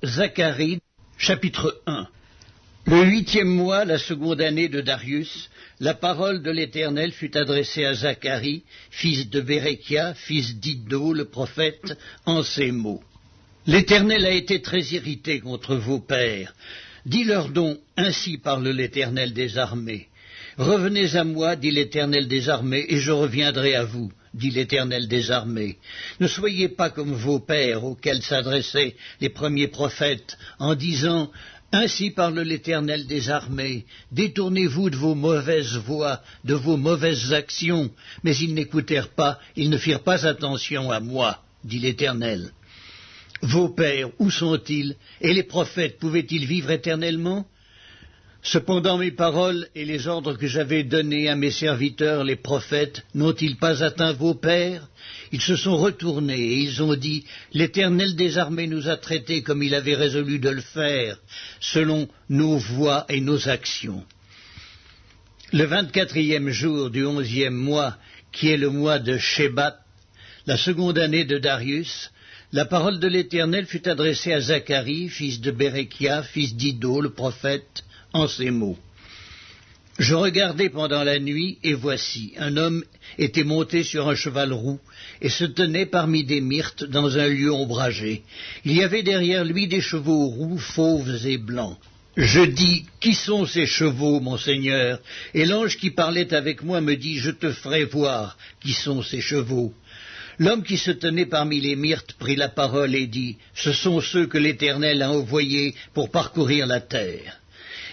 Zacharie, chapitre 1. Le 8e mois, la seconde année de Darius, la parole de l'Éternel fut adressée à Zacharie, fils de Béréchia, fils d'Iddo, le prophète, en ces mots. L'Éternel a été très irrité contre vos pères. Dis-leur donc, ainsi parle l'Éternel des armées. Revenez à moi, dit l'Éternel des armées, et je reviendrai à vous, dit l'Éternel des armées. Ne soyez pas comme vos pères, auxquels s'adressaient les premiers prophètes, en disant « Ainsi parle l'Éternel des armées, détournez-vous de vos mauvaises voies, de vos mauvaises actions. » Mais ils n'écoutèrent pas, ils ne firent pas attention à moi, dit l'Éternel. Vos pères, où sont-ils? Et les prophètes, pouvaient-ils vivre éternellement? Cependant mes paroles et les ordres que j'avais donnés à mes serviteurs, les prophètes, n'ont-ils pas atteint vos pères? Ils se sont retournés et ils ont dit, l'Éternel des armées nous a traités comme il avait résolu de le faire, selon nos voies et nos actions. Le 24e jour du 11e mois, qui est le mois de Shebat, la seconde année de Darius, la parole de l'Éternel fut adressée à Zacharie, fils de Béréchia, fils d'Iddo, le prophète, en ces mots. Je regardai pendant la nuit, et voici, un homme était monté sur un cheval roux, et se tenait parmi des myrtes dans un lieu ombragé. Il y avait derrière lui des chevaux roux, fauves et blancs. Je dis, qui sont ces chevaux, mon Seigneur? Et l'ange qui parlait avec moi me dit, je te ferai voir qui sont ces chevaux. L'homme qui se tenait parmi les myrtes prit la parole et dit, ce sont ceux que l'Éternel a envoyés pour parcourir la terre.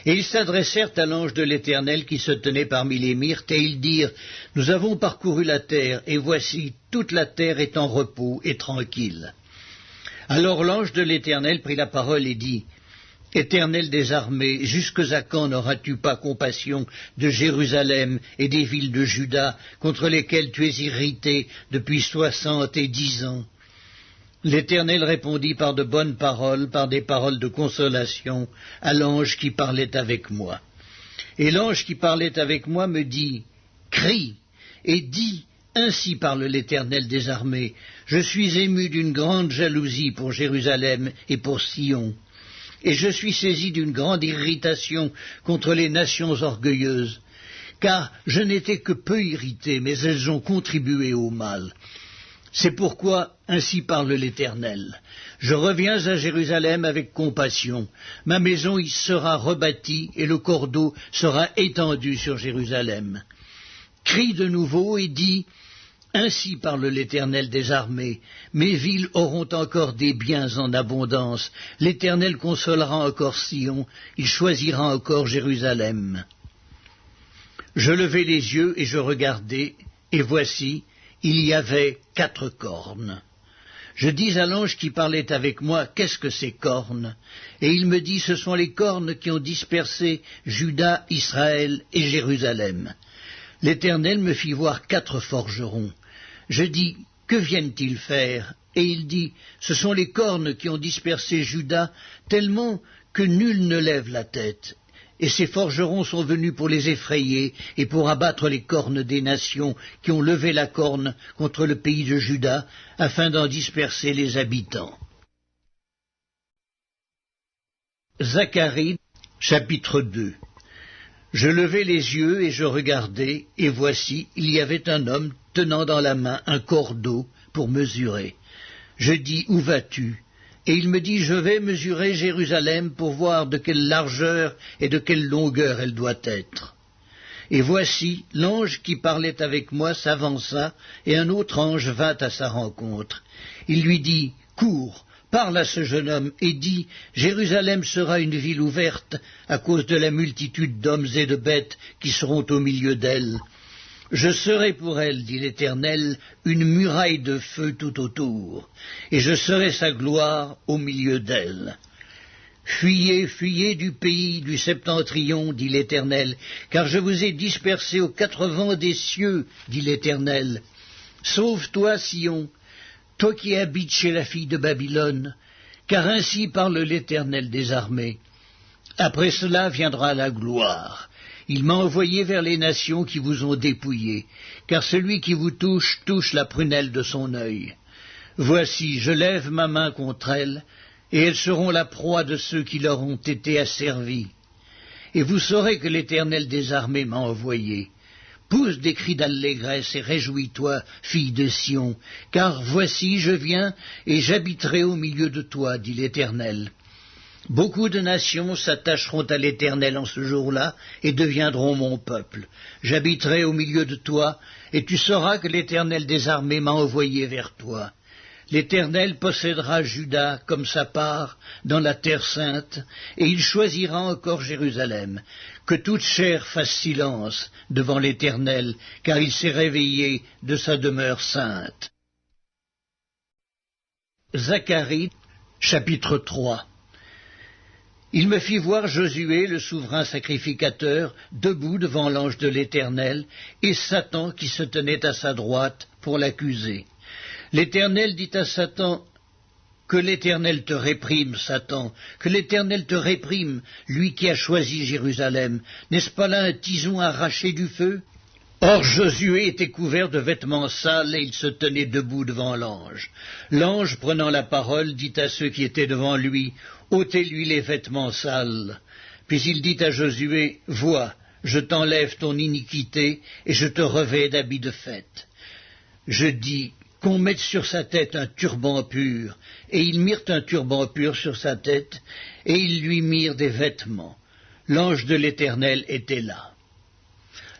Et ils s'adressèrent à l'ange de l'Éternel qui se tenait parmi les myrtes, et ils dirent, nous avons parcouru la terre, et voici, toute la terre est en repos et tranquille. Alors l'ange de l'Éternel prit la parole et dit, Éternel des armées, jusque à quand n'auras-tu pas compassion de Jérusalem et des villes de Juda, contre lesquelles tu es irrité depuis 70 ans? L'Éternel répondit par de bonnes paroles, par des paroles de consolation, à l'ange qui parlait avec moi. Et l'ange qui parlait avec moi me dit, crie et dis, ainsi parle l'Éternel des armées, je suis ému d'une grande jalousie pour Jérusalem et pour Sion. Et je suis saisi d'une grande irritation contre les nations orgueilleuses, car je n'étais que peu irrité, mais elles ont contribué au mal. C'est pourquoi, ainsi parle l'Éternel, je reviens à Jérusalem avec compassion, ma maison y sera rebâtie et le cordeau sera étendu sur Jérusalem. Crie de nouveau et dis, ainsi parle l'Éternel des armées, mes villes auront encore des biens en abondance, l'Éternel consolera encore Sion, il choisira encore Jérusalem. Je levai les yeux et je regardai, et voici, il y avait 4 cornes. Je dis à l'ange qui parlait avec moi, qu'est-ce que ces cornes? Et il me dit, ce sont les cornes qui ont dispersé Juda, Israël et Jérusalem. L'Éternel me fit voir 4 forgerons. Je dis, que viennent-ils faire? Et il dit, ce sont les cornes qui ont dispersé Juda, tellement que nul ne lève la tête. Et ces forgerons sont venus pour les effrayer et pour abattre les cornes des nations qui ont levé la corne contre le pays de Juda, afin d'en disperser les habitants. Zacharie, chapitre 2. Je levai les yeux et je regardai, et voici, il y avait un homme tenant dans la main un cordeau pour mesurer. Je dis, où vas-tu? Et il me dit, je vais mesurer Jérusalem pour voir de quelle largeur et de quelle longueur elle doit être. Et voici, l'ange qui parlait avec moi s'avança, et un autre ange vint à sa rencontre. Il lui dit, cours, parle à ce jeune homme, et dis, Jérusalem sera une ville ouverte à cause de la multitude d'hommes et de bêtes qui seront au milieu d'elle. Je serai pour elle, dit l'Éternel, une muraille de feu tout autour, et je serai sa gloire au milieu d'elle. Fuyez, fuyez du pays du septentrion, dit l'Éternel, car je vous ai dispersés aux 4 vents des cieux, dit l'Éternel. Sauve-toi, Sion, toi qui habites chez la fille de Babylone, car ainsi parle l'Éternel des armées. Après cela viendra la gloire. Il m'a envoyé vers les nations qui vous ont dépouillés, car celui qui vous touche, touche la prunelle de son œil. Voici, je lève ma main contre elles, et elles seront la proie de ceux qui leur ont été asservis. Et vous saurez que l'Éternel des armées m'a envoyé. Pousse des cris d'allégresse et réjouis-toi, fille de Sion, car voici je viens et j'habiterai au milieu de toi, dit l'Éternel. Beaucoup de nations s'attacheront à l'Éternel en ce jour-là et deviendront mon peuple. J'habiterai au milieu de toi, et tu sauras que l'Éternel des armées m'a envoyé vers toi. L'Éternel possédera Juda comme sa part dans la terre sainte, et il choisira encore Jérusalem. Que toute chair fasse silence devant l'Éternel, car il s'est réveillé de sa demeure sainte. Zacharie, chapitre 3. Il me fit voir Josué, le souverain sacrificateur, debout devant l'ange de l'Éternel, et Satan qui se tenait à sa droite pour l'accuser. L'Éternel dit à Satan, « Que l'Éternel te réprime, Satan, que l'Éternel te réprime, lui qui a choisi Jérusalem. N'est-ce pas là un tison arraché du feu ?» Or Josué était couvert de vêtements sales et il se tenait debout devant l'ange. L'ange, prenant la parole, dit à ceux qui étaient devant lui, « ôtez-lui les vêtements sales. » Puis il dit à Josué, « Vois, je t'enlève ton iniquité et je te revêts d'habits de fête. » Je dis, qu'on mette sur sa tête un turban pur. Et ils mirent un turban pur sur sa tête, et ils lui mirent des vêtements. L'ange de l'Éternel était là.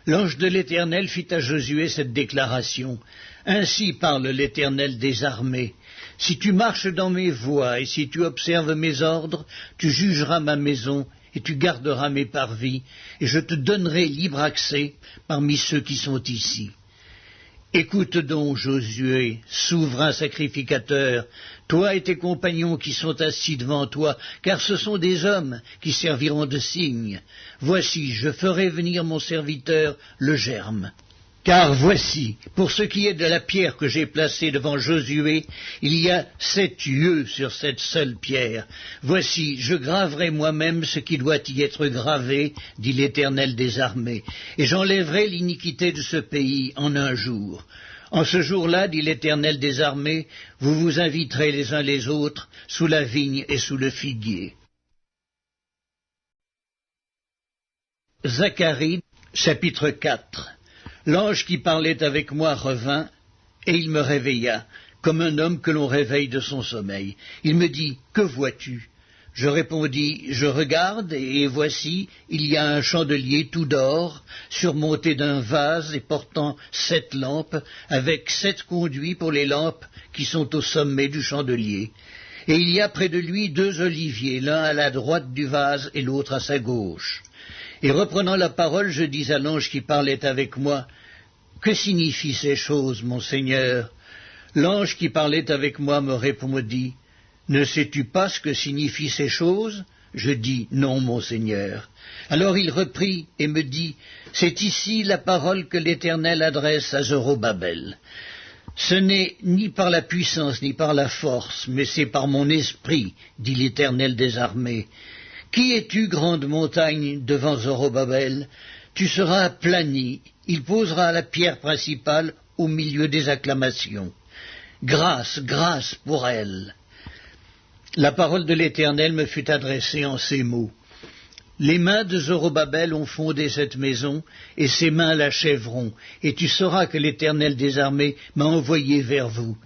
L'ange de l'Éternel fit à Josué cette déclaration. « Ainsi parle l'Éternel des armées. Si tu marches dans mes voies et si tu observes mes ordres, tu jugeras ma maison et tu garderas mes parvis, et je te donnerai libre accès parmi ceux qui sont ici. » Écoute donc, Josué, souverain sacrificateur, toi et tes compagnons qui sont assis devant toi, car ce sont des hommes qui serviront de signe. Voici, je ferai venir mon serviteur, le germe. Car voici, pour ce qui est de la pierre que j'ai placée devant Josué, il y a 7 yeux sur cette seule pierre. Voici, je graverai moi-même ce qui doit y être gravé, dit l'Éternel des armées, et j'enlèverai l'iniquité de ce pays en un jour. En ce jour-là, dit l'Éternel des armées, vous vous inviterez les uns les autres sous la vigne et sous le figuier. Zacharie, chapitre 4. L'ange qui parlait avec moi revint, et il me réveilla, comme un homme que l'on réveille de son sommeil. Il me dit, « Que vois-tu » Je répondis, « Je regarde, et voici, il y a un chandelier tout d'or, surmonté d'un vase et portant 7 lampes, avec 7 conduits pour les lampes qui sont au sommet du chandelier. Et il y a près de lui 2 oliviers, l'un à la droite du vase et l'autre à sa gauche. » Et reprenant la parole, je dis à l'ange qui parlait avec moi, « Que signifient ces choses, mon Seigneur ?» L'ange qui parlait avec moi me répondit, « Ne sais-tu pas ce que signifient ces choses ?» Je dis, « Non, mon Seigneur. » Alors il reprit et me dit, « C'est ici la parole que l'Éternel adresse à Zorobabel. Ce n'est ni par la puissance ni par la force, mais c'est par mon esprit, dit l'Éternel des armées. Qui es-tu, grande montagne, devant Zorobabel? Tu seras aplani, il posera la pierre principale au milieu des acclamations. Grâce, grâce pour elle. » La parole de l'Éternel me fut adressée en ces mots. Les mains de Zorobabel ont fondé cette maison, et ses mains l'achèveront, et tu sauras que l'Éternel des armées m'a envoyé vers vous.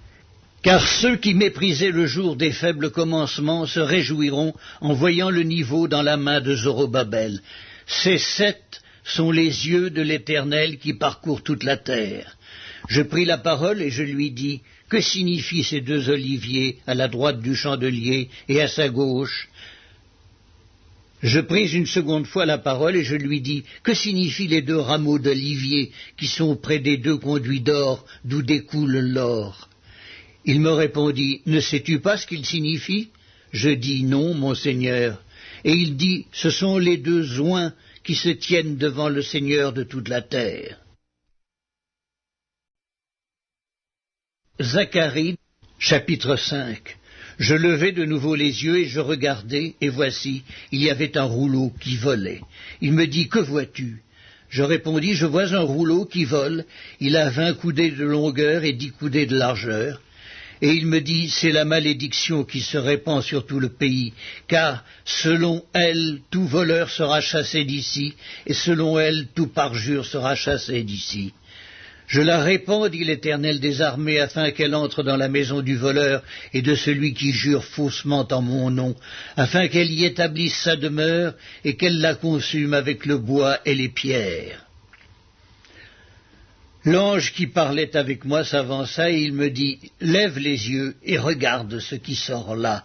Car ceux qui méprisaient le jour des faibles commencements se réjouiront en voyant le niveau dans la main de Zorobabel. Ces 7 sont les yeux de l'Éternel qui parcourent toute la terre. Je pris la parole et je lui dis, « Que signifient ces 2 oliviers à la droite du chandelier et à sa gauche ?» Je pris une seconde fois la parole et je lui dis, « Que signifient les 2 rameaux d'olivier qui sont près des 2 conduits d'or d'où découle l'or ?» Il me répondit, « Ne sais-tu pas ce qu'ils signifient ?» Je dis, « Non, mon Seigneur. » Et il dit, « Ce sont les 2 oins qui se tiennent devant le Seigneur de toute la terre. » Zacharie, chapitre 5. Je levai de nouveau les yeux et je regardai, et voici, il y avait un rouleau qui volait. Il me dit, « Que vois-tu » Je répondis, « Je vois un rouleau qui vole, il a 20 coudées de longueur et 10 coudées de largeur. » et il me dit, c'est la malédiction qui se répand sur tout le pays, car selon elle, tout voleur sera chassé d'ici, et selon elle, tout parjure sera chassé d'ici. Je la répands, dit l'Éternel des armées, afin qu'elle entre dans la maison du voleur et de celui qui jure faussement en mon nom, afin qu'elle y établisse sa demeure et qu'elle la consume avec le bois et les pierres. L'ange qui parlait avec moi s'avança et il me dit, « Lève les yeux et regarde ce qui sort là. »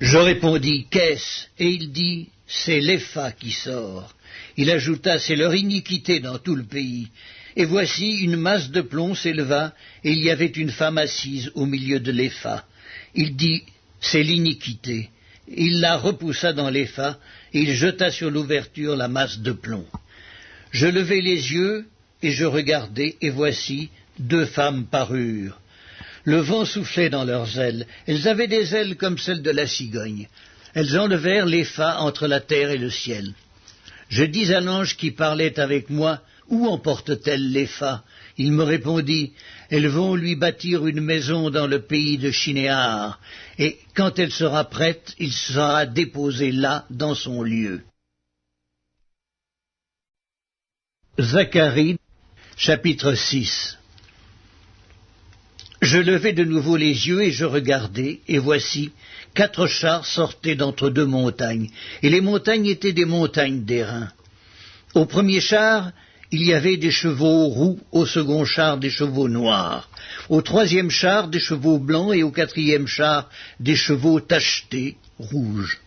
Je répondis, « Qu'est-ce » Et il dit, « C'est l'Épha qui sort. » Il ajouta, « C'est leur iniquité dans tout le pays. » Et voici une masse de plomb s'éleva, et il y avait une femme assise au milieu de l'Épha. Il dit, « C'est l'iniquité. » Il la repoussa dans l'Épha, et il jeta sur l'ouverture la masse de plomb. Je levai les yeux, et je regardai, et voici, 2 femmes parurent. Le vent soufflait dans leurs ailes. Elles avaient des ailes comme celles de la cigogne. Elles enlevèrent l'Épha entre la terre et le ciel. Je dis à l'ange qui parlait avec moi, « Où emportent-elles l'Épha » Il me répondit, « Elles vont lui bâtir une maison dans le pays de Shinéar, et quand elle sera prête, il sera déposé là, dans son lieu. » Zacharie, chapitre 6. Je levai de nouveau les yeux et je regardai, et voici, 4 chars sortaient d'entre 2 montagnes, et les montagnes étaient des montagnes d'airain. Au premier char, il y avait des chevaux roux, au second char des chevaux noirs, au troisième char des chevaux blancs et au 4e char des chevaux tachetés, rouges.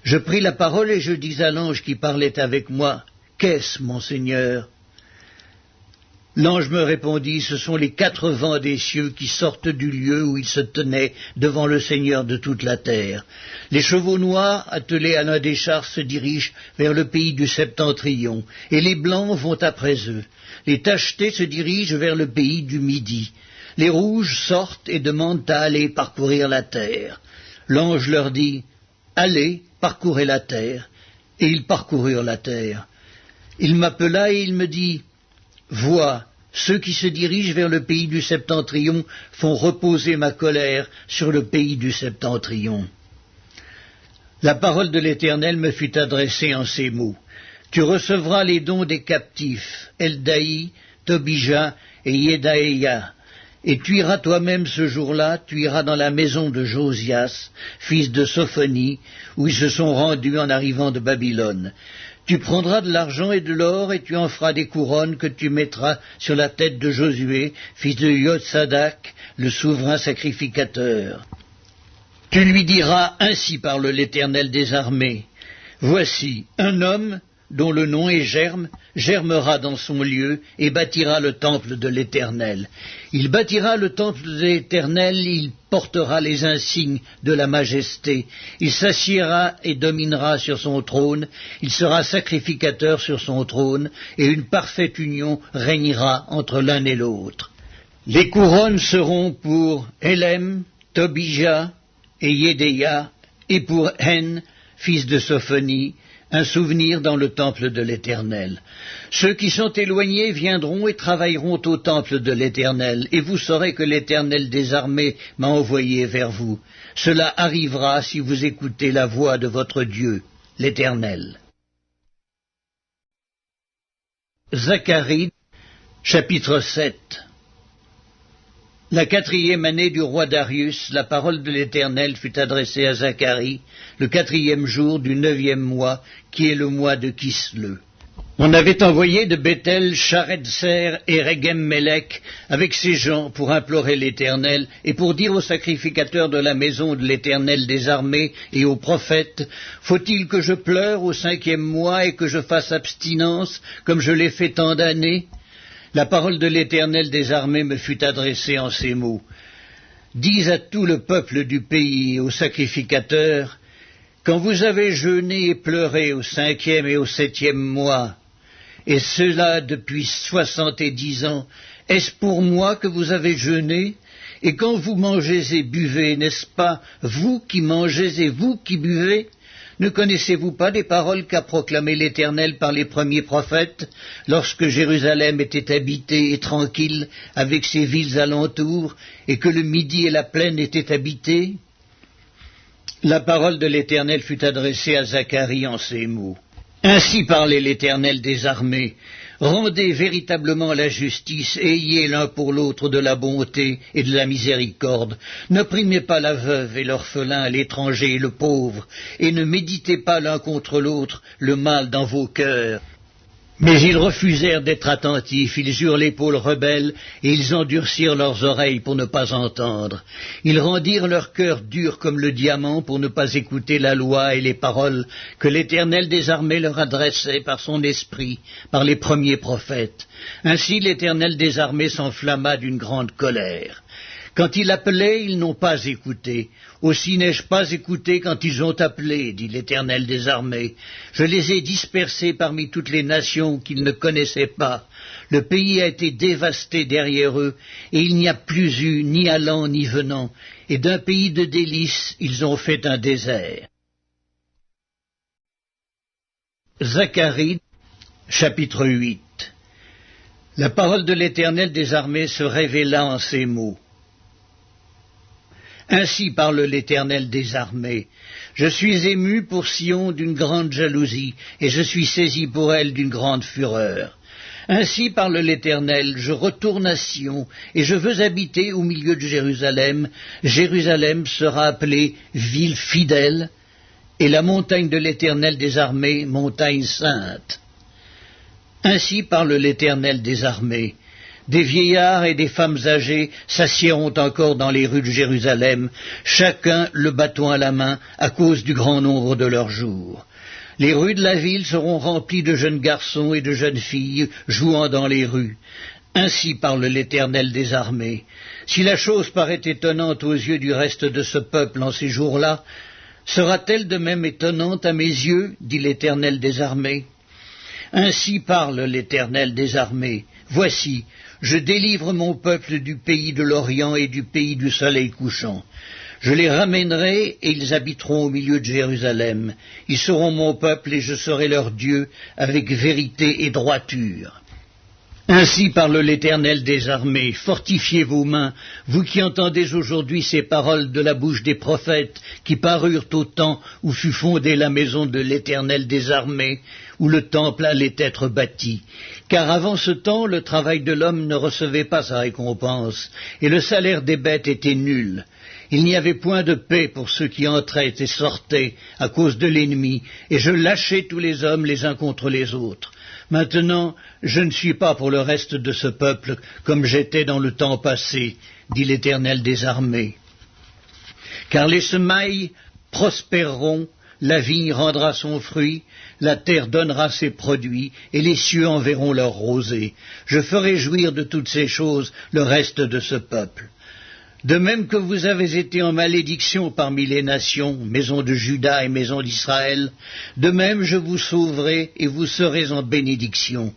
Je pris la parole et je dis à l'ange qui parlait avec moi, « Qu'est-ce, mon Seigneur ?» L'ange me répondit, « Ce sont les 4 vents des cieux qui sortent du lieu où ils se tenaient devant le Seigneur de toute la terre. Les chevaux noirs, attelés à l'un des chars, se dirigent vers le pays du septentrion, et les blancs vont après eux. Les tachetés se dirigent vers le pays du midi. Les rouges sortent et demandent à aller parcourir la terre. L'ange leur dit, « Allez, parcourez la terre. » Et ils parcoururent la terre. Il m'appela et il me dit, « Vois, ceux qui se dirigent vers le pays du septentrion font reposer ma colère sur le pays du septentrion. » La parole de l'Éternel me fut adressée en ces mots. « Tu recevras les dons des captifs, Eldaï, Tobija et Yedaïa, et tu iras toi-même ce jour-là, tu iras dans la maison de Josias, fils de Sophonie, où ils se sont rendus en arrivant de Babylone. Tu prendras de l'argent et de l'or, et tu en feras des couronnes que tu mettras sur la tête de Josué, fils de Yotsadak, le souverain sacrificateur. Tu lui diras, ainsi parle l'Éternel des armées, voici, un homme, dont le nom est Germe, germera dans son lieu et bâtira le temple de l'Éternel. Il bâtira le temple de l'Éternel, il portera les insignes de la majesté. Il s'assiera et dominera sur son trône, il sera sacrificateur sur son trône, et une parfaite union régnera entre l'un et l'autre. Les couronnes seront pour Élem, Tobija et Yédéia, et pour Hen, fils de Sophonie, un souvenir dans le temple de l'Éternel. Ceux qui sont éloignés viendront et travailleront au temple de l'Éternel, et vous saurez que l'Éternel des armées m'a envoyé vers vous. Cela arrivera si vous écoutez la voix de votre Dieu, l'Éternel. Zacharie, chapitre 7. La 4e année du roi Darius, la parole de l'Éternel fut adressée à Zacharie, le 4e jour du 9e mois, qui est le mois de Kisle. On avait envoyé de Bethel Sharedser et Regem-Melech avec ses gens pour implorer l'Éternel et pour dire aux sacrificateurs de la maison de l'Éternel des armées et aux prophètes, « Faut-il que je pleure au 5e mois et que je fasse abstinence, comme je l'ai fait tant d'années ?» La parole de l'Éternel des armées me fut adressée en ces mots. Dis à tout le peuple du pays et aux sacrificateurs, quand vous avez jeûné et pleuré au 5e et au 7e mois, et cela depuis 70 ans, est-ce pour moi que vous avez jeûné? Et quand vous mangez et buvez, n'est-ce pas vous qui mangez et vous qui buvez? Ne connaissez-vous pas les paroles qu'a proclamées l'Éternel par les premiers prophètes, lorsque Jérusalem était habitée et tranquille, avec ses villes alentours, et que le Midi et la plaine étaient habités? La parole de l'Éternel fut adressée à Zacharie en ces mots. Ainsi parlait l'Éternel des armées. Rendez véritablement la justice, et ayez l'un pour l'autre de la bonté et de la miséricorde. N'opprimez pas la veuve et l'orphelin, l'étranger et le pauvre, et ne méditez pas l'un contre l'autre le mal dans vos cœurs. Mais ils refusèrent d'être attentifs, ils eurent l'épaule rebelle, et ils endurcirent leurs oreilles pour ne pas entendre. Ils rendirent leur cœur dur comme le diamant pour ne pas écouter la loi et les paroles que l'Éternel des armées leur adressait par son esprit, par les premiers prophètes. Ainsi l'Éternel des armées s'enflamma d'une grande colère. Quand il appelait, ils n'ont pas écouté. Aussi n'ai-je pas écouté quand ils ont appelé, dit l'Éternel des armées. Je les ai dispersés parmi toutes les nations qu'ils ne connaissaient pas. Le pays a été dévasté derrière eux, et il n'y a plus eu ni allant ni venant, et d'un pays de délices ils ont fait un désert. Zacharie, chapitre 8. La parole de l'Éternel des armées se révéla en ces mots. Ainsi parle l'Éternel des armées. Je suis ému pour Sion d'une grande jalousie, et je suis saisi pour elle d'une grande fureur. Ainsi parle l'Éternel, je retourne à Sion, et je veux habiter au milieu de Jérusalem. Jérusalem sera appelée ville fidèle, et la montagne de l'Éternel des armées, montagne sainte. Ainsi parle l'Éternel des armées. Des vieillards et des femmes âgées s'assiéront encore dans les rues de Jérusalem, chacun le bâton à la main à cause du grand nombre de leurs jours. Les rues de la ville seront remplies de jeunes garçons et de jeunes filles jouant dans les rues. Ainsi parle l'Éternel des armées. Si la chose paraît étonnante aux yeux du reste de ce peuple en ces jours-là, sera-t-elle de même étonnante à mes yeux, dit l'Éternel des armées? Ainsi parle l'Éternel des armées. Voici, je délivre mon peuple du pays de l'Orient et du pays du soleil couchant. Je les ramènerai et ils habiteront au milieu de Jérusalem. Ils seront mon peuple et je serai leur Dieu avec vérité et droiture. Ainsi parle l'Éternel des armées, fortifiez vos mains, vous qui entendez aujourd'hui ces paroles de la bouche des prophètes qui parurent au temps où fut fondée la maison de l'Éternel des armées, où le temple allait être bâti. Car avant ce temps, le travail de l'homme ne recevait pas sa récompense, et le salaire des bêtes était nul. Il n'y avait point de paix pour ceux qui entraient et sortaient à cause de l'ennemi, et je lâchais tous les hommes les uns contre les autres. Maintenant, je ne suis pas pour le reste de ce peuple comme j'étais dans le temps passé, dit l'Éternel des armées. Car les semailles prospéreront, la vigne rendra son fruit, la terre donnera ses produits, et les cieux enverront leur rosée. Je ferai jouir de toutes ces choses le reste de ce peuple. De même que vous avez été en malédiction parmi les nations, maison de Juda et maison d'Israël, de même je vous sauverai et vous serez en bénédiction.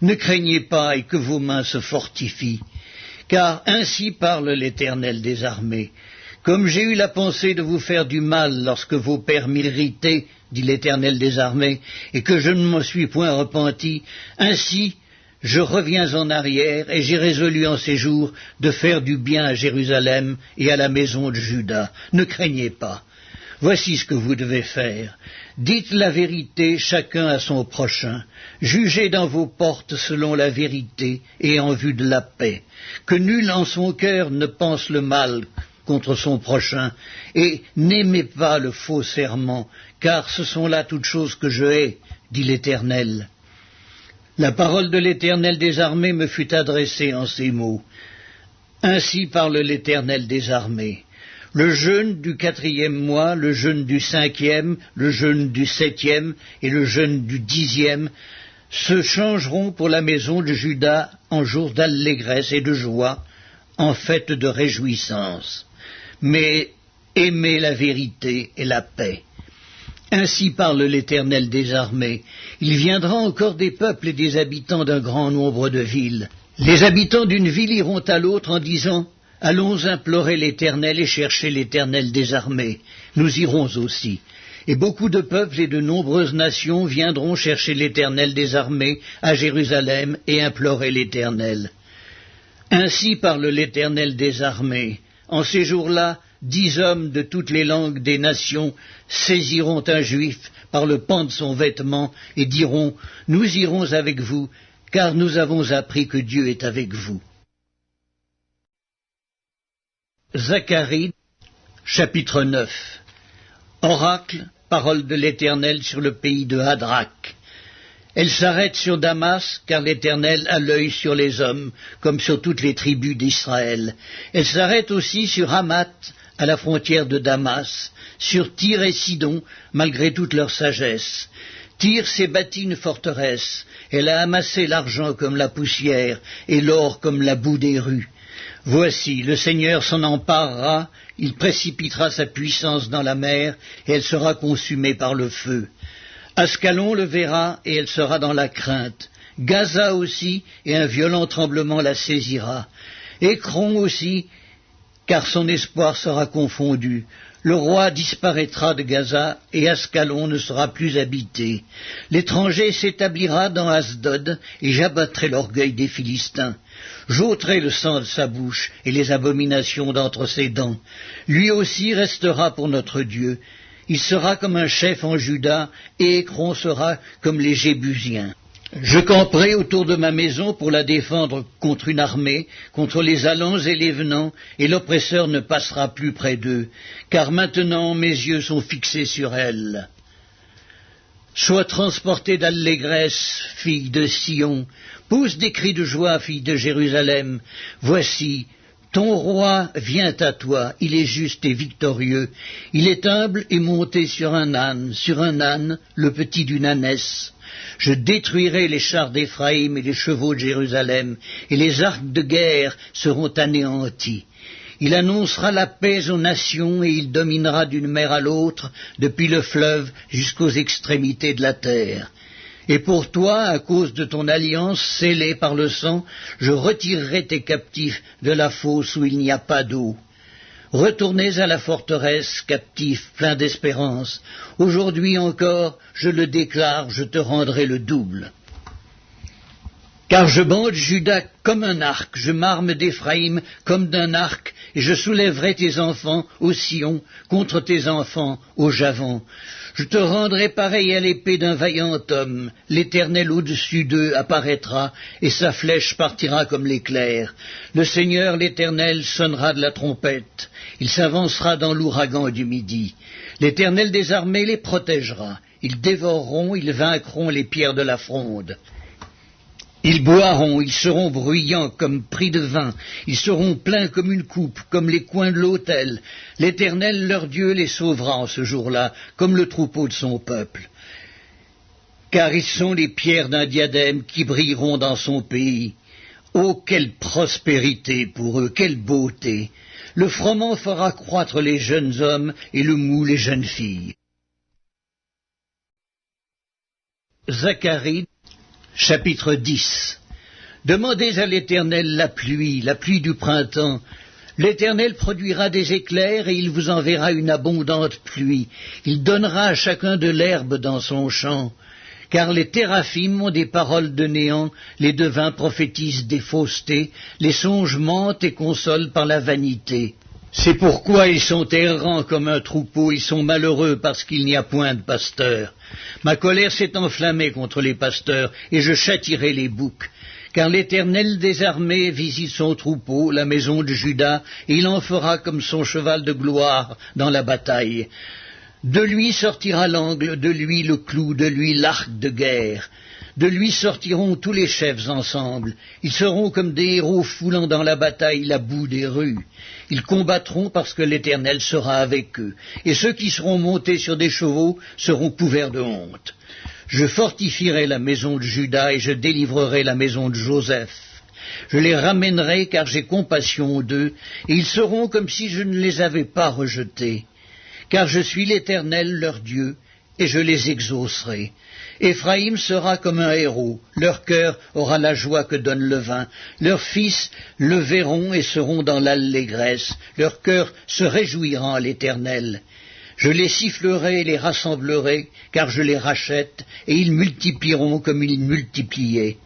Ne craignez pas et que vos mains se fortifient. Car ainsi parle l'Éternel des armées. Comme j'ai eu la pensée de vous faire du mal lorsque vos pères m'irritaient, dit l'Éternel des armées, et que je ne m'en suis point repenti, ainsi je reviens en arrière, et j'ai résolu en ces jours de faire du bien à Jérusalem et à la maison de Juda. Ne craignez pas. Voici ce que vous devez faire. Dites la vérité chacun à son prochain. Jugez dans vos portes selon la vérité et en vue de la paix. Que nul en son cœur ne pense le mal contre son prochain, et n'aimez pas le faux serment, car ce sont là toutes choses que je hais, dit l'Éternel. La parole de l'Éternel des armées me fut adressée en ces mots. Ainsi parle l'Éternel des armées. Le jeûne du 4e mois, le jeûne du 5e, le jeûne du 7e et le jeûne du 10e se changeront pour la maison de Juda en jour d'allégresse et de joie, en fête de réjouissance. Mais aimez la vérité et la paix. Ainsi parle l'Éternel des armées. Il viendra encore des peuples et des habitants d'un grand nombre de villes. Les habitants d'une ville iront à l'autre en disant « Allons implorer l'Éternel et chercher l'Éternel des armées. Nous irons aussi. » Et beaucoup de peuples et de nombreuses nations viendront chercher l'Éternel des armées à Jérusalem et implorer l'Éternel. Ainsi parle l'Éternel des armées. En ces jours-là, 10 hommes de toutes les langues des nations saisiront un juif par le pan de son vêtement et diront « Nous irons avec vous, car nous avons appris que Dieu est avec vous. » Zacharie, chapitre 9. Oracle, parole de l'Éternel sur le pays de Hadrach. Elle s'arrête sur Damas, car l'Éternel a l'œil sur les hommes, comme sur toutes les tribus d'Israël. Elle s'arrête aussi sur Hamath, à la frontière de Damas, sur Tyr et Sidon, malgré toute leur sagesse. Tyr s'est bâti une forteresse, elle a amassé l'argent comme la poussière, et l'or comme la boue des rues. Voici, le Seigneur s'en emparera, il précipitera sa puissance dans la mer, et elle sera consumée par le feu. Ascalon le verra, et elle sera dans la crainte. Gaza aussi, et un violent tremblement la saisira. Écron aussi, car son espoir sera confondu. Le roi disparaîtra de Gaza, et Ascalon ne sera plus habité. L'étranger s'établira dans Asdod, et j'abattrai l'orgueil des Philistins. J'ôterai le sang de sa bouche, et les abominations d'entre ses dents. Lui aussi restera pour notre Dieu. Il sera comme un chef en Juda, et Écron sera comme les Jébusiens. Je camperai autour de ma maison pour la défendre contre une armée, contre les allants et les venants, et l'oppresseur ne passera plus près d'eux, car maintenant mes yeux sont fixés sur elle. Sois transportée d'allégresse, fille de Sion, pousse des cris de joie, fille de Jérusalem. Voici, ton roi vient à toi, il est juste et victorieux, il est humble et monté sur un âne, le petit d'une ânesse. Je détruirai les chars d'Éphraïm et les chevaux de Jérusalem, et les arcs de guerre seront anéantis. Il annoncera la paix aux nations, et il dominera d'une mer à l'autre, depuis le fleuve jusqu'aux extrémités de la terre. Et pour toi, à cause de ton alliance scellée par le sang, je retirerai tes captifs de la fosse où il n'y a pas d'eau. Retournez à la forteresse, captifs, pleins d'espérance. Aujourd'hui encore, je le déclare, je te rendrai le double. Car je bande Juda comme un arc, je m'arme d'Éphraïm comme d'un arc, et je soulèverai tes enfants au Sion contre tes enfants au Javan. Je te rendrai pareil à l'épée d'un vaillant homme. L'Éternel au-dessus d'eux apparaîtra, et sa flèche partira comme l'éclair. Le Seigneur, l'Éternel, sonnera de la trompette. Il s'avancera dans l'ouragan du midi. L'Éternel des armées les protégera. Ils dévoreront, ils vaincront les pierres de la fronde. Ils boiront, ils seront bruyants comme pris de vin, ils seront pleins comme une coupe, comme les coins de l'autel. L'Éternel, leur Dieu, les sauvera en ce jour-là, comme le troupeau de son peuple. Car ils sont les pierres d'un diadème qui brilleront dans son pays. Oh, quelle prospérité pour eux, quelle beauté! Le froment fera croître les jeunes hommes et le mou les jeunes filles. Zacharie, chapitre 10. Demandez à l'Éternel la pluie du printemps. L'Éternel produira des éclairs et il vous enverra une abondante pluie. Il donnera à chacun de l'herbe dans son champ. Car les téraphim ont des paroles de néant, les devins prophétisent des faussetés, les songes mentent et consolent par la vanité. C'est pourquoi ils sont errants comme un troupeau, ils sont malheureux parce qu'il n'y a point de pasteur. Ma colère s'est enflammée contre les pasteurs, et je châtierai les boucs. Car l'Éternel des armées visite son troupeau, la maison de Juda, et il en fera comme son cheval de gloire dans la bataille. De lui sortira l'angle, de lui le clou, de lui l'arc de guerre. De lui sortiront tous les chefs ensemble. Ils seront comme des héros foulant dans la bataille la boue des rues. Ils combattront parce que l'Éternel sera avec eux. Et ceux qui seront montés sur des chevaux seront couverts de honte. Je fortifierai la maison de Juda et je délivrerai la maison de Joseph. Je les ramènerai car j'ai compassion d'eux, et ils seront comme si je ne les avais pas rejetés. Car je suis l'Éternel leur Dieu, et je les exaucerai. Éphraïm sera comme un héros, leur cœur aura la joie que donne le vin, leurs fils le verront et seront dans l'allégresse, leur cœur se réjouira en l'Éternel. Je les sifflerai et les rassemblerai, car je les rachète, et ils multiplieront comme ils multipliaient.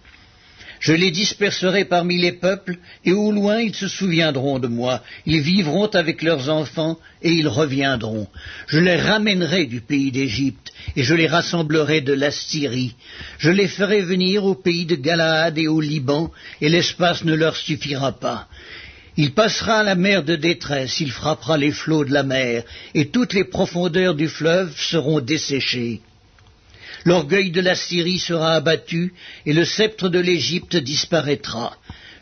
Je les disperserai parmi les peuples, et au loin ils se souviendront de moi. Ils vivront avec leurs enfants, et ils reviendront. Je les ramènerai du pays d'Égypte, et je les rassemblerai de l'Assyrie. Je les ferai venir au pays de Galaad et au Liban, et l'espace ne leur suffira pas. Il passera la mer de détresse, il frappera les flots de la mer, et toutes les profondeurs du fleuve seront desséchées. L'orgueil de la Syrie sera abattu, et le sceptre de l'Égypte disparaîtra.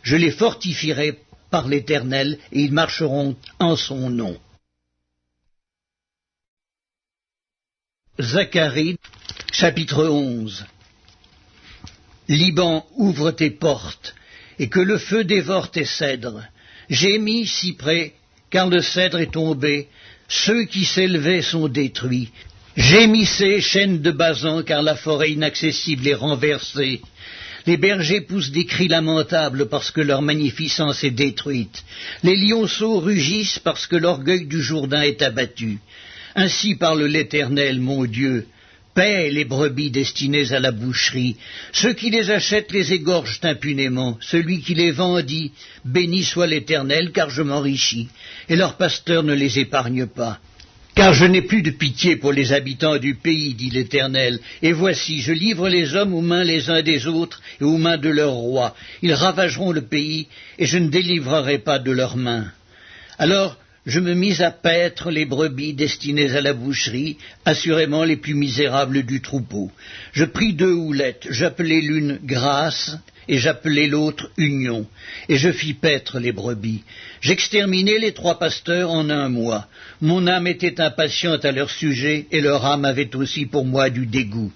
Je les fortifierai par l'Éternel, et ils marcheront en son nom. Zacharie, chapitre 11. Liban, ouvre tes portes, et que le feu dévore tes cèdres. Gémis, cyprès, car le cèdre est tombé, ceux qui s'élevaient sont détruits. Gémissez, chênes de Basan, car la forêt inaccessible est renversée. Les bergers poussent des cris lamentables parce que leur magnificence est détruite. Les lionceaux rugissent parce que l'orgueil du Jourdain est abattu. Ainsi parle l'Éternel, mon Dieu. Paie les brebis destinées à la boucherie. Ceux qui les achètent les égorgent impunément. Celui qui les vend dit « Béni soit l'Éternel, car je m'enrichis ». Et leur pasteur ne les épargne pas. Car je n'ai plus de pitié pour les habitants du pays, dit l'Éternel, et voici, je livre les hommes aux mains les uns des autres et aux mains de leurs rois. Ils ravageront le pays, et je ne délivrerai pas de leurs mains. Alors je me mis à paître les brebis destinées à la boucherie, assurément les plus misérables du troupeau. Je pris 2 houlettes, j'appelai l'une Grâce, et j'appelai l'autre Union, et je fis paître les brebis. J'exterminai les 3 pasteurs en 1 mois. Mon âme était impatiente à leur sujet, et leur âme avait aussi pour moi du dégoût.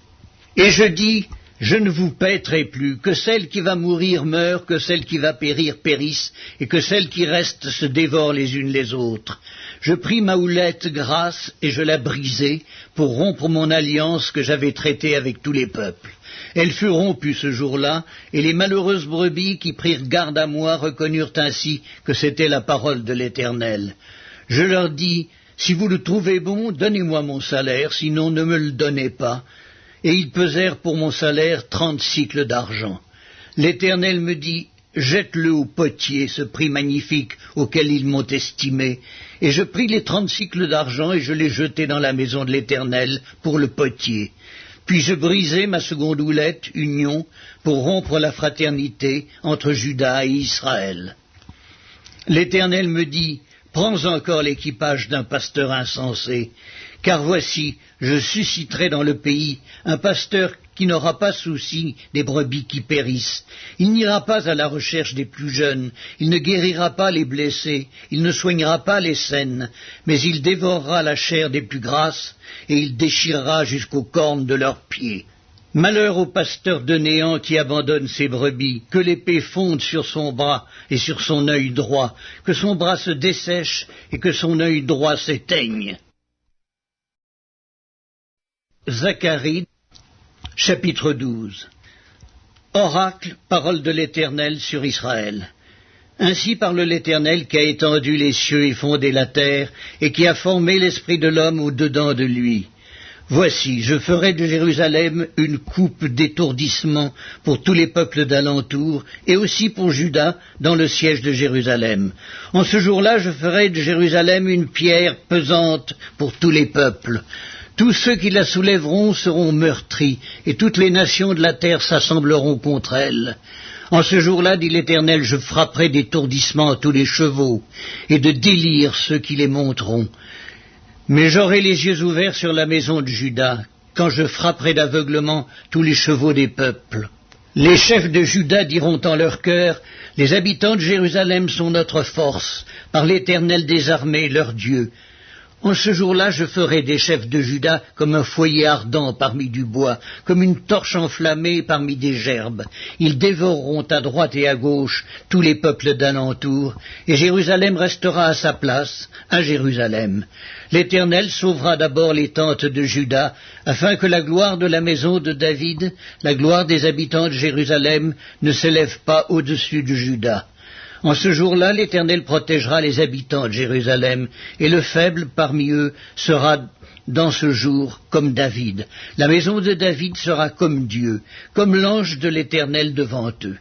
Et je dis, je ne vous paîtrai plus, que celle qui va mourir meure, que celle qui va périr périsse, et que celles qui restent se dévorent les unes les autres. Je pris ma houlette Grâce, et je la brisai, pour rompre mon alliance que j'avais traitée avec tous les peuples. Elle fut rompue ce jour-là, et les malheureuses brebis qui prirent garde à moi reconnurent ainsi que c'était la parole de l'Éternel. Je leur dis, si vous le trouvez bon, donnez-moi mon salaire, sinon ne me le donnez pas. Et ils pesèrent pour mon salaire 30 sicles d'argent. L'Éternel me dit, jette-le au potier, ce prix magnifique auquel ils m'ont estimé. Et je pris les 30 sicles d'argent et je les jetai dans la maison de l'Éternel pour le potier. Puis je brisai ma seconde houlette, Union, pour rompre la fraternité entre Juda et Israël. L'Éternel me dit, prends encore l'équipage d'un pasteur insensé, car voici, je susciterai dans le pays un pasteur qui n'aura pas souci des brebis qui périssent. Il n'ira pas à la recherche des plus jeunes, il ne guérira pas les blessés, il ne soignera pas les saines, mais il dévorera la chair des plus grasses, et il déchirera jusqu'aux cornes de leurs pieds. Malheur au pasteur de néant qui abandonne ses brebis, que l'épée fonde sur son bras et sur son œil droit, que son bras se dessèche et que son œil droit s'éteigne. Zacharie, chapitre 12. Oracle, parole de l'Éternel sur Israël. Ainsi parle l'Éternel qui a étendu les cieux et fondé la terre, et qui a formé l'esprit de l'homme au-dedans de lui. Voici, je ferai de Jérusalem une coupe d'étourdissement pour tous les peuples d'alentour, et aussi pour Juda, dans le siège de Jérusalem. En ce jour-là, je ferai de Jérusalem une pierre pesante pour tous les peuples. Tous ceux qui la soulèveront seront meurtris, et toutes les nations de la terre s'assembleront contre elle. En ce jour-là, dit l'Éternel, je frapperai d'étourdissement tous les chevaux, et de délire ceux qui les monteront. Mais j'aurai les yeux ouverts sur la maison de Juda, quand je frapperai d'aveuglement tous les chevaux des peuples. Les chefs de Juda diront en leur cœur, les habitants de Jérusalem sont notre force, par l'Éternel des armées, leur Dieu. En ce jour-là, je ferai des chefs de Juda comme un foyer ardent parmi du bois, comme une torche enflammée parmi des gerbes. Ils dévoreront à droite et à gauche tous les peuples d'alentour, et Jérusalem restera à sa place, à Jérusalem. L'Éternel sauvera d'abord les tentes de Juda, afin que la gloire de la maison de David, la gloire des habitants de Jérusalem, ne s'élève pas au-dessus de Juda. En ce jour-là, l'Éternel protégera les habitants de Jérusalem, et le faible parmi eux sera dans ce jour comme David. La maison de David sera comme Dieu, comme l'ange de l'Éternel devant eux.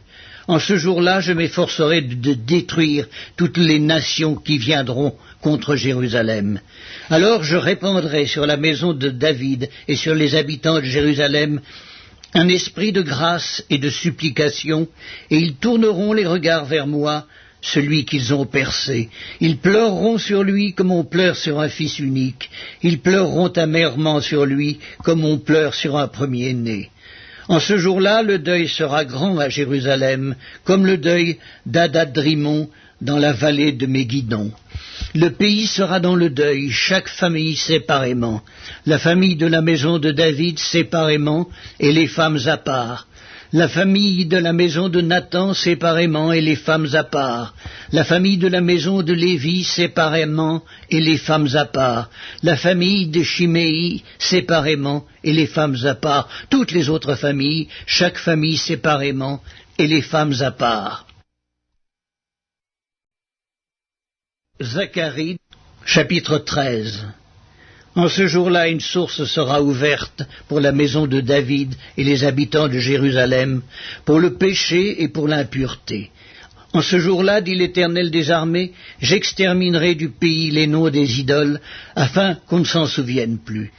En ce jour-là, je m'efforcerai de détruire toutes les nations qui viendront contre Jérusalem. Alors je répandrai sur la maison de David et sur les habitants de Jérusalem un esprit de grâce et de supplication, et ils tourneront les regards vers moi, celui qu'ils ont percé. Ils pleureront sur lui comme on pleure sur un fils unique. Ils pleureront amèrement sur lui comme on pleure sur un premier-né. En ce jour-là, le deuil sera grand à Jérusalem, comme le deuil d'Adad-Rimon dans la vallée de Méguidon. Le pays sera dans le deuil, chaque famille séparément, la famille de la maison de David séparément, et les femmes à part, la famille de la maison de Nathan séparément, et les femmes à part, la famille de la maison de Lévi séparément, et les femmes à part, la famille de Chiméi séparément, et les femmes à part, toutes les autres familles, chaque famille séparément, et les femmes à part. Zacharie, chapitre 13. En ce jour-là, une source sera ouverte pour la maison de David et les habitants de Jérusalem, pour le péché et pour l'impureté. En ce jour-là, dit l'Éternel des armées, j'exterminerai du pays les noms des idoles, afin qu'on ne s'en souvienne plus.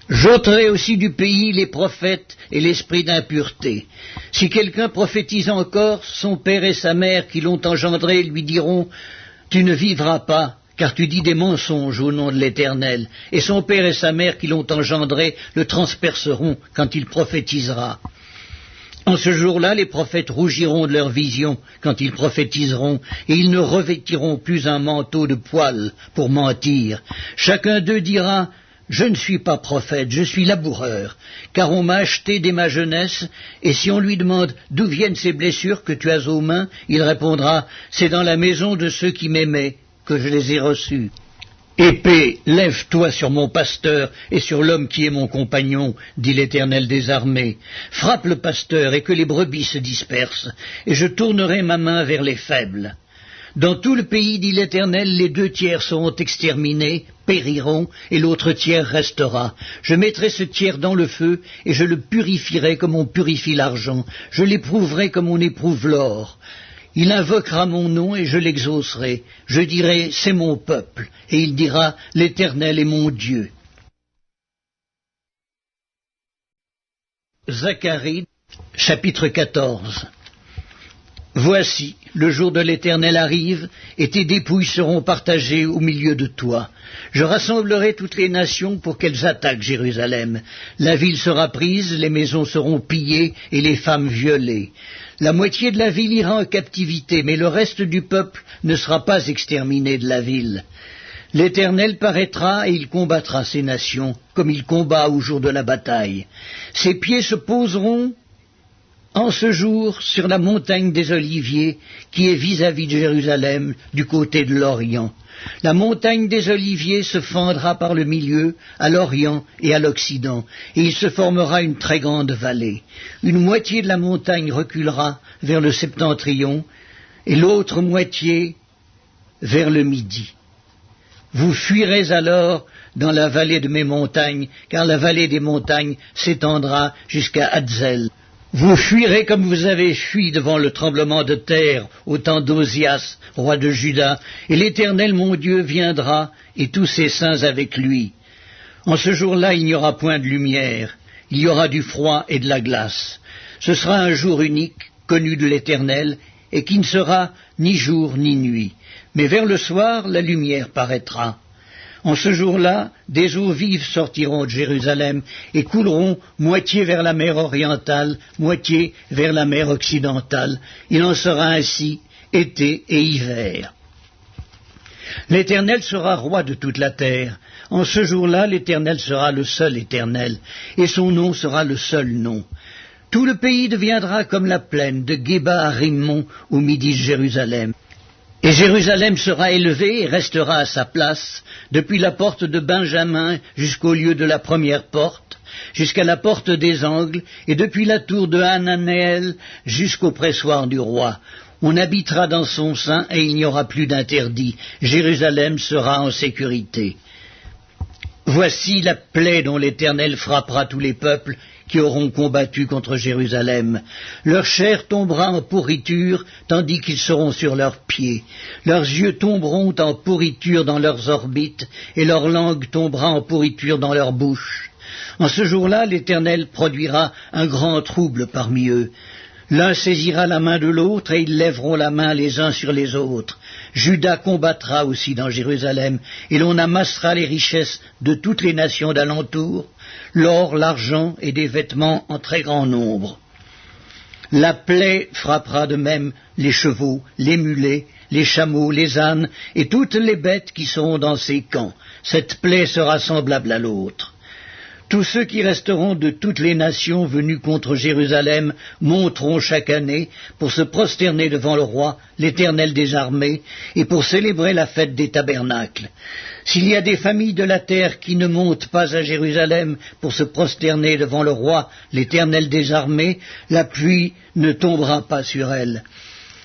J'ôterai aussi du pays les prophètes et l'esprit d'impureté. Si quelqu'un prophétise encore, son père et sa mère qui l'ont engendré lui diront « Tu ne vivras pas, car tu dis des mensonges au nom de l'Éternel. » Et son père et sa mère qui l'ont engendré le transperceront quand il prophétisera. En ce jour-là, les prophètes rougiront de leur vision quand ils prophétiseront, et ils ne revêtiront plus un manteau de poils pour mentir. Chacun d'eux dira « Je ne suis pas prophète, je suis laboureur, car on m'a acheté dès ma jeunesse, et si on lui demande d'où viennent ces blessures que tu as aux mains, il répondra « C'est dans la maison de ceux qui m'aimaient que je les ai reçus. » Épée, lève-toi sur mon pasteur et sur l'homme qui est mon compagnon, dit l'Éternel des armées. Frappe le pasteur et que les brebis se dispersent, et je tournerai ma main vers les faibles. Dans tout le pays, dit l'Éternel, les 2/3 seront exterminés, périront, et l'autre tiers restera. Je mettrai ce tiers dans le feu, et je le purifierai comme on purifie l'argent. Je l'éprouverai comme on éprouve l'or. Il invoquera mon nom, et je l'exaucerai. Je dirai, c'est mon peuple, et il dira, l'Éternel est mon Dieu. Zacharie, chapitre 14. Voici, le jour de l'Éternel arrive, et tes dépouilles seront partagées au milieu de toi. Je rassemblerai toutes les nations pour qu'elles attaquent Jérusalem. La ville sera prise, les maisons seront pillées, et les femmes violées. La moitié de la ville ira en captivité, mais le reste du peuple ne sera pas exterminé de la ville. L'Éternel paraîtra et il combattra ces nations, comme il combat au jour de la bataille. Ses pieds se poseront en ce jour sur la montagne des Oliviers, qui est vis-à-vis de Jérusalem, du côté de l'Orient. La montagne des Oliviers se fendra par le milieu, à l'Orient et à l'Occident, et il se formera une très grande vallée. Une moitié de la montagne reculera vers le septentrion, et l'autre moitié vers le midi. Vous fuirez alors dans la vallée de mes montagnes, car la vallée des montagnes s'étendra jusqu'à Hadzel. Vous fuirez comme vous avez fui devant le tremblement de terre au temps d'Osias, roi de Juda, et l'Éternel mon Dieu viendra, et tous ses saints avec lui. En ce jour-là, il n'y aura point de lumière, il y aura du froid et de la glace. Ce sera un jour unique, connu de l'Éternel, et qui ne sera ni jour ni nuit. Mais vers le soir, la lumière paraîtra. En ce jour-là, des eaux vives sortiront de Jérusalem et couleront moitié vers la mer orientale, moitié vers la mer occidentale. Il en sera ainsi été et hiver. L'Éternel sera roi de toute la terre. En ce jour-là, l'Éternel sera le seul Éternel, et son nom sera le seul nom. Tout le pays deviendra comme la plaine de Géba à Rimmon au midi de Jérusalem. Et Jérusalem sera élevée et restera à sa place, depuis la porte de Benjamin jusqu'au lieu de la première porte, jusqu'à la porte des angles, et depuis la tour de Hananéel jusqu'au pressoir du roi. On habitera dans son sein et il n'y aura plus d'interdit. Jérusalem sera en sécurité. Voici la plaie dont l'Éternel frappera tous les peuples qui auront combattu contre Jérusalem. Leur chair tombera en pourriture, tandis qu'ils seront sur leurs pieds. Leurs yeux tomberont en pourriture dans leurs orbites, et leur langue tombera en pourriture dans leur bouche. En ce jour-là, l'Éternel produira un grand trouble parmi eux. L'un saisira la main de l'autre, et ils lèveront la main les uns sur les autres. Juda combattra aussi dans Jérusalem, et l'on amassera les richesses de toutes les nations d'alentour, l'or, l'argent et des vêtements en très grand nombre. La plaie frappera de même les chevaux, les mulets, les chameaux, les ânes, et toutes les bêtes qui seront dans ces camps. Cette plaie sera semblable à l'autre. Tous ceux qui resteront de toutes les nations venues contre Jérusalem monteront chaque année pour se prosterner devant le roi, l'Éternel des armées, et pour célébrer la fête des tabernacles. S'il y a des familles de la terre qui ne montent pas à Jérusalem pour se prosterner devant le roi, l'Éternel des armées, la pluie ne tombera pas sur elles.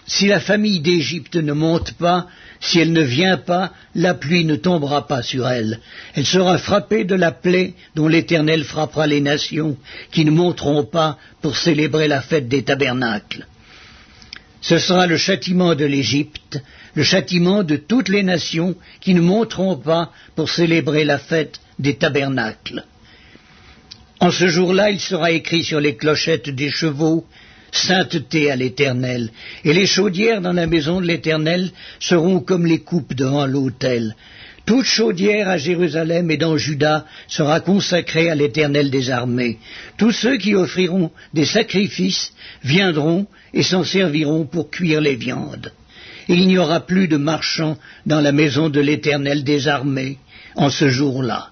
Si la famille d'Égypte ne monte pas, si elle ne vient pas, la pluie ne tombera pas sur elle. Elle sera frappée de la plaie dont l'Éternel frappera les nations qui ne monteront pas pour célébrer la fête des tabernacles. Ce sera le châtiment de l'Égypte, le châtiment de toutes les nations qui ne monteront pas pour célébrer la fête des tabernacles. En ce jour-là, il sera écrit sur les clochettes des chevaux: sainteté à l'Éternel, et les chaudières dans la maison de l'Éternel seront comme les coupes devant l'autel. Toute chaudière à Jérusalem et dans Juda sera consacrée à l'Éternel des armées. Tous ceux qui offriront des sacrifices viendront et s'en serviront pour cuire les viandes. Et il n'y aura plus de marchands dans la maison de l'Éternel des armées en ce jour-là.